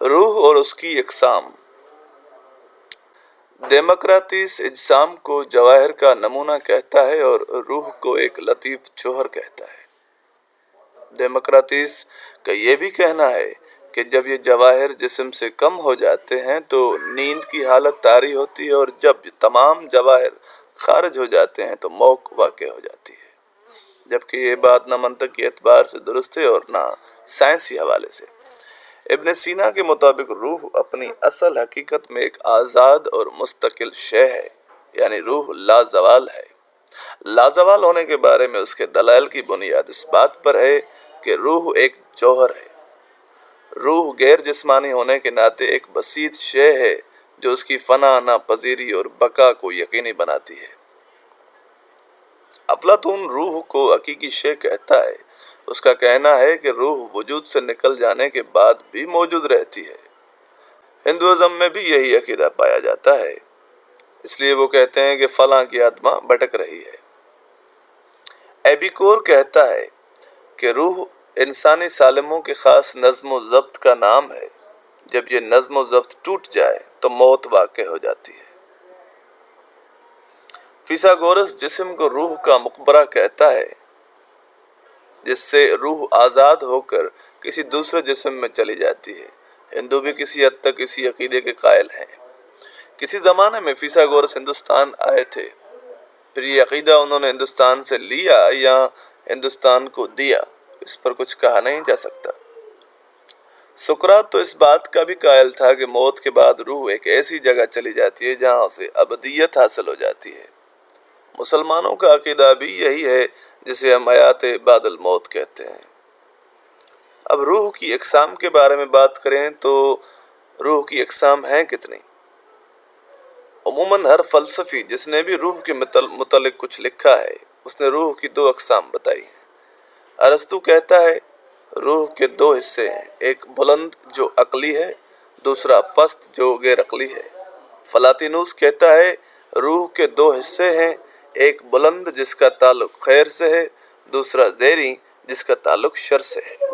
रूह और उसकी अक़साम। डेमोक्रेटिस इज्साम को जवाहिर का नमूना कहता है और रूह को एक लतीफ़ जौहर कहता है। डेमोक्रेटिस का ये भी कहना है कि जब ये जवाहिर जिस्म से कम हो जाते हैं तो नींद की हालत तारी होती है, और जब तमाम जवाहिर खारिज हो जाते हैं तो मौत वाक़ हो जाती है। जबकि ये बात ना मंतकी एतबार से दुरुस्त है और ना साइंसी हवाले से। इब्न सीना के मुताबिक रूह अपनी असल हकीकत में एक आज़ाद और मुस्तकिल शय है, यानी रूह लाजवाल है। लाजवाल होने के बारे में उसके दलाइल की बुनियाद इस बात पर है कि रूह एक जौहर है। रूह गैर जिस्मानी होने के नाते एक बसीत शय है जो उसकी फना नापजीरी और बका को यकीनी बनाती है। अफलातून रूह को हकीकी शय कहता है। उसका कहना है कि रूह वजूद से निकल जाने के बाद भी मौजूद रहती है। हिंदुइज्म में भी यही अकीदा पाया जाता है, इसलिए वो कहते हैं कि फलां की आत्मा भटक रही है। एबिकोर कहता है कि रूह इंसानी सालिमों के खास नज़्म व ज़ब्त का नाम है। जब ये नज़्म व ज़ब्त टूट जाए तो मौत वाक़ हो जाती है। फिसागोरस जिस्म को रूह का मकबरा कहता है, जिससे रूह आज़ाद होकर किसी दूसरे जिस्म में चली जाती है। हिंदू भी किसी हद तक इसी अकीदे के कायल हैं। किसी ज़माने में फिसागोरस हिंदुस्तान आए थे, फिर ये अकीदा उन्होंने हिंदुस्तान से लिया या हिंदुस्तान को दिया, इस पर कुछ कहा नहीं जा सकता। सुकरात तो इस बात का भी कायल था कि मौत के बाद रूह एक ऐसी जगह चली जाती है जहाँ उसे अबदियत हासिल हो जाती है। मुसलमानों का अकीदा भी यही है, जिसे हम हयात बादल मौत कहते हैं। अब रूह की अक़साम के बारे में बात करें तो रूह की अक़साम हैं कितनी? उमूमन हर फ़लसफ़ी जिसने भी रूह के मुतल्लिक़ कुछ लिखा है, उसने रूह की दो अक़साम बताई हैं। अरस्तु कहता है रूह के दो हिस्से हैं, एक बुलंद जो अक़ली है, दूसरा पस्त जो गैर अक़ली है। फ़लातिनूस कहता है रूह के दो हिस्से हैं, एक बुलंद जिसका ताल्लुक़ खैर से है, दूसरा ज़ेरी जिसका ताल्लुक़ शर से है।